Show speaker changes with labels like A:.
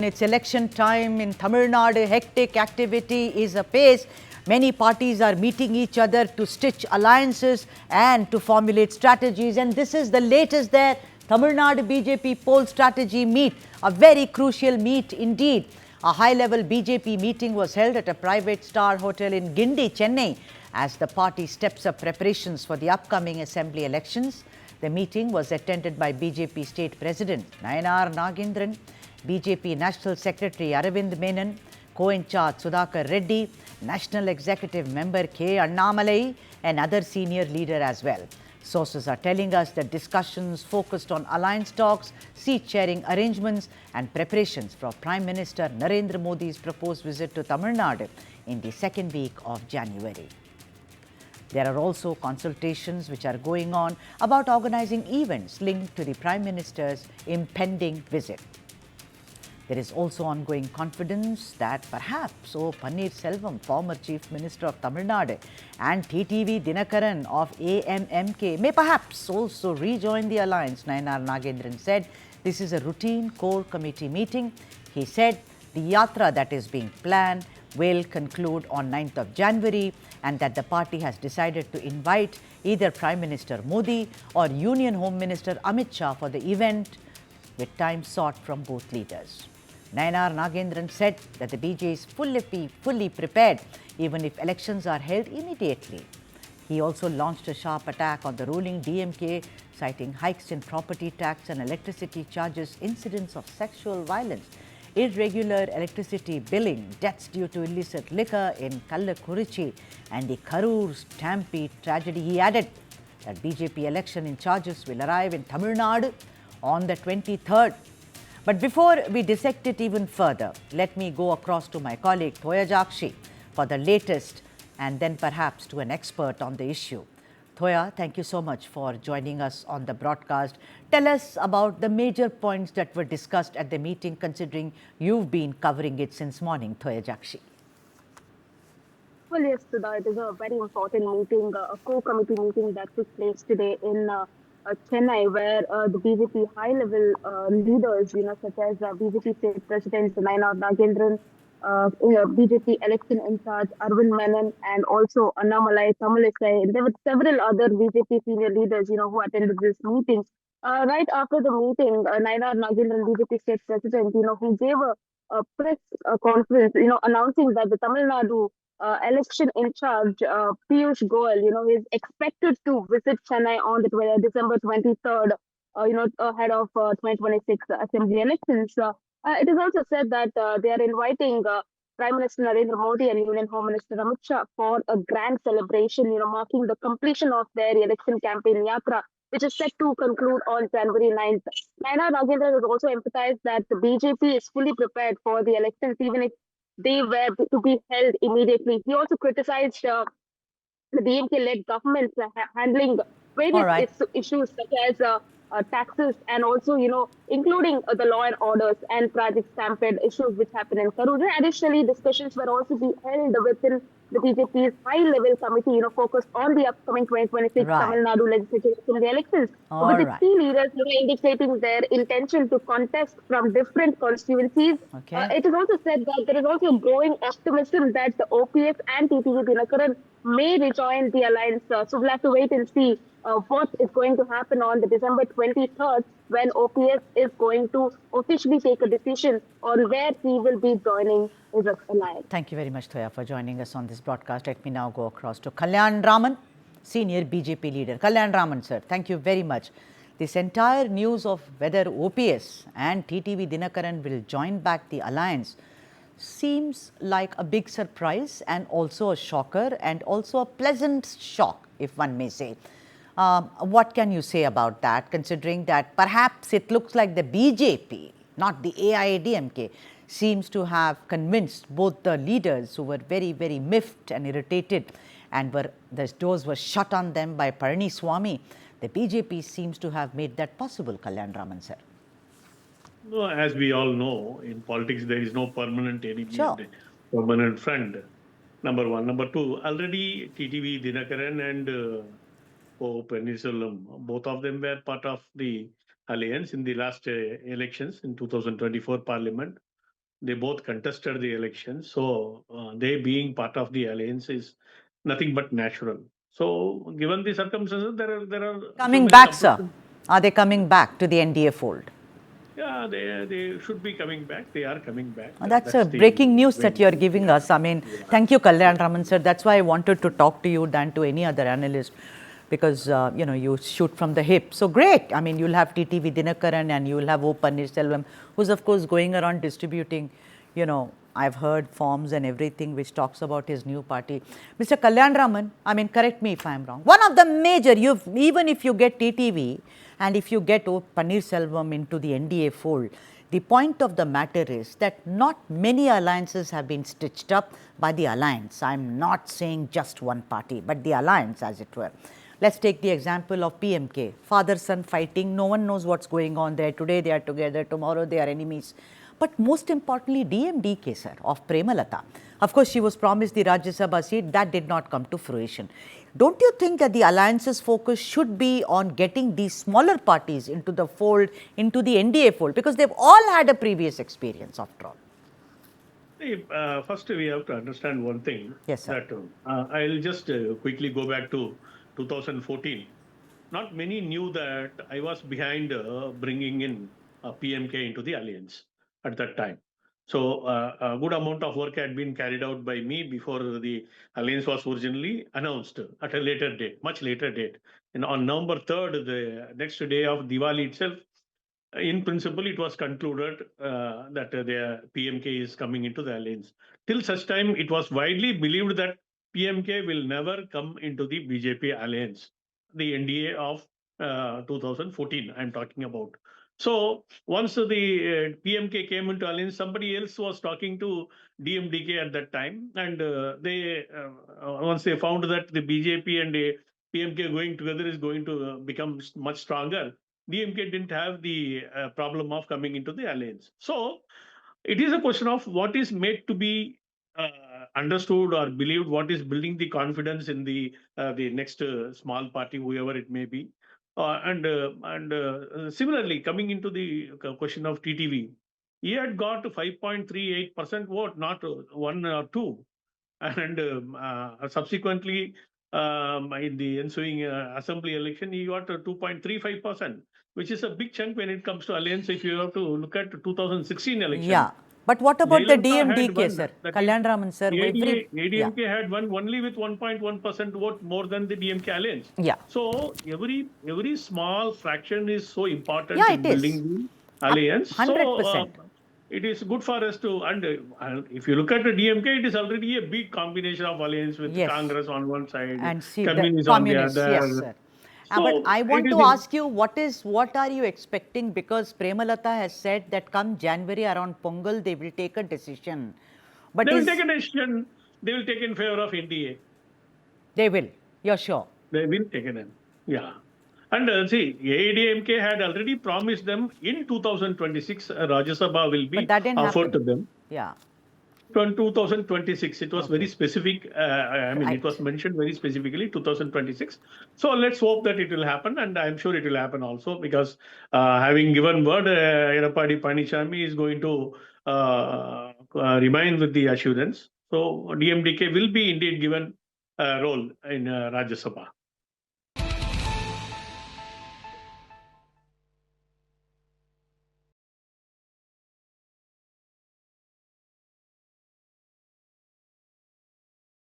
A: It's election time in Tamil Nadu. Hectic activity is apace. Many parties are meeting each other to stitch alliances and to formulate strategies. And this is the latest there. Tamil Nadu BJP poll strategy meet, a very crucial meet indeed. A high-level BJP meeting was held at a private star hotel in Gindi, Chennai, as the party steps up preparations for the upcoming assembly elections. The meeting was attended by BJP State President Nayanar Nagendran, BJP National Secretary Aravind Menon, Co-in-charge Sudhakar Reddy, National Executive Member K. Annamalai, and other senior leader as well. Sources are telling us that discussions focused on alliance talks, seat-sharing arrangements and preparations for Prime Minister Narendra Modi's proposed visit to Tamil Nadu in the second week of January. There are also consultations which are going on about organizing events linked to the Prime Minister's impending visit. There is also ongoing confidence that perhaps Paneerselvam, former Chief Minister of Tamil Nadu, and TTV Dhinakaran of AMMK may perhaps also rejoin the alliance. Nayanar Nagendran said this is a routine core committee meeting. He said the yatra that is being planned will conclude on 9th of January and that the party has decided to invite either Prime Minister Modi or Union Home Minister Amit Shah for the event, with time sought from both leaders. Nayanar Nagendran said that the BJ is fully prepared even if elections are held immediately. He also launched a sharp attack on the ruling DMK, citing hikes in property tax and electricity charges, incidents of sexual violence, irregular electricity billing, deaths due to illicit liquor in Kallakurichi, and the Karur stampede tragedy. He added that BJP election in charges will arrive in Tamil Nadu on the 23rd. But before we dissect it even further, let me go across to my colleague Thoya Jakshi for the latest and then perhaps to an expert on the issue. Thoya, thank you so much for joining us on the broadcast. Tell us about the major points that were discussed at the meeting, considering you've been covering it since morning, Thoya Jakshi.
B: Well, yes, Sudha, it is a very important meeting, a core committee meeting that took place today in Chennai, where the BJP high-level leaders, such as BJP State President Nayanar Nagendran, BJP election in charge Arvind Menon, and also Annamalai, Tamilisai. There were several other BJP senior leaders, who attended this meeting. Right after the meeting, Nayanar Nagendran, BJP State President, he gave a press conference, announcing that the Tamil Nadu election in charge, Piyush Goyal, is expected to visit Chennai on the December 23rd, ahead of 2026 assembly elections. It is also said that they are inviting Prime Minister Narendra Modi and Union Home Minister Amit Shah for a grand celebration, marking the completion of their election campaign yatra, which is set to conclude on January 9th. Nayanar Nagendran has also emphasized that the BJP is fully prepared for the elections, even if they were to be held immediately. He also criticized the DMK-led government handling various issues such as taxes and also, including the law and orders and tragic stampede issues which happened in Karur. Additionally, discussions were also be held within the BJP's high-level committee, focused on the upcoming 2026 Tamil Nadu legislative assembly elections, with its key leaders indicating their intention to contest from different constituencies. It is also said that there is also growing optimism that the OPS and TTV Dhinakaran may rejoin the alliance. So we'll have to wait and see what is going to happen on the December 23rd, when OPS is going to officially take a decision on where he will be joining his alliance.
A: Thank you very much, Thoya, for joining us on this broadcast. Let me now go across to Kalyan Raman, senior BJP leader. Kalyan Raman, sir, thank you very much. This entire news of whether OPS and TTV Dhinakaran will join back the alliance seems like a big surprise and also a shocker and also a pleasant shock, if one may say. What can you say about that, considering that perhaps it looks like the BJP, not the AIADMK, seems to have convinced both the leaders who were very, very miffed and irritated and the doors were shut on them by Palaniswamy. The BJP seems to have made that possible, Kalyan Raman, sir.
C: No, as we all know, in politics, there is no permanent enemy, permanent friend. Number one. Number two, already TTV Dhinakaran and Paneerselvam, both of them were part of the alliance in the last elections in 2024 parliament. They both contested the election. So they being part of the alliance is nothing but natural. So given the circumstances, there are
A: coming back, sir. Are they coming back to the NDA fold?
C: Yeah, they should be coming back. They are coming back.
A: That's a breaking news that you're giving us. I mean, thank you, Kalyan Raman, sir. That's why I wanted to talk to you than to any other analyst, because, you shoot from the hip. So great. I mean, you'll have TTV Dhinakaran and you'll have O. Pannirselvam, who's, of course, going around distributing, I've heard forms and everything which talks about his new party. Mr. Kalyan Raman, I mean, correct me if I'm wrong. One of the major, even if you get TTV and if you get O. Pannirselvam into the NDA fold, the point of the matter is that not many alliances have been stitched up by the alliance. I'm not saying just one party, but the alliance, as it were. Let's take the example of PMK, father-son fighting. No one knows what's going on there. Today they are together, tomorrow they are enemies. But most importantly, DMDK, sir, of Premalata. Of course, she was promised the Rajya Sabha seat. That did not come to fruition. Don't you think that the alliance's focus should be on getting these smaller parties into the fold, into the NDA fold? Because they've all had a previous experience, after all.
C: First, we have to understand one thing.
A: Yes, sir.
C: That I'll just quickly go back to 2014. Not many knew that I was behind bringing in PMK into the alliance at that time. So a good amount of work had been carried out by me before the alliance was originally announced at a later date, much later date. And on November 3rd, the next day of Diwali itself, in principle, it was concluded that the PMK is coming into the alliance. Till such time, it was widely believed that PMK will never come into the BJP alliance, the NDA of 2014, I'm talking about. So once the PMK came into alliance, somebody else was talking to DMDK at that time, and once they found that the BJP and the PMK going together is going to become much stronger, DMK didn't have the problem of coming into the alliance. So it is a question of what is made to be understood or believed, what is building the confidence in the next small party, whoever it may be. Similarly, coming into the question of TTV, he had got 5.38% vote, not 1 or 2. And subsequently, in the ensuing assembly election, he got 2.35%, which is a big chunk when it comes to alliance. If you have to look at 2016 election.
A: Yeah. But what about the DMDK, sir? Kalyan Raman, sir.
C: ADMK had won only with 1.1% vote more than the DMK alliance.
A: Yeah.
C: So every small fraction is so important
A: Yeah,
C: in building the alliance.
A: 100%.
C: So, it is good for us to, and if you look at the DMK, it is already a big combination of alliance with Congress on one side and communists on the other.
A: Yes, sir. So but I want to ask you, what are you expecting? Because Premalata has said that come January around Pongal, they will take a decision. But
C: they will take a decision. They will take in favor of NDA.
A: They will. You're sure?
C: They will take it in. Yeah. And see, AIDMK had already promised them in 2026, Rajya Sabha will be offered to them.
A: Yeah.
C: From 2026, it was very specific. I mean, it was mentioned very specifically 2026. So let's hope that it will happen, and I'm sure it will happen also, because having given word, Edappadi Panichami is going to remain with the assurance. So DMDK will be indeed given a role in Rajya Sabha.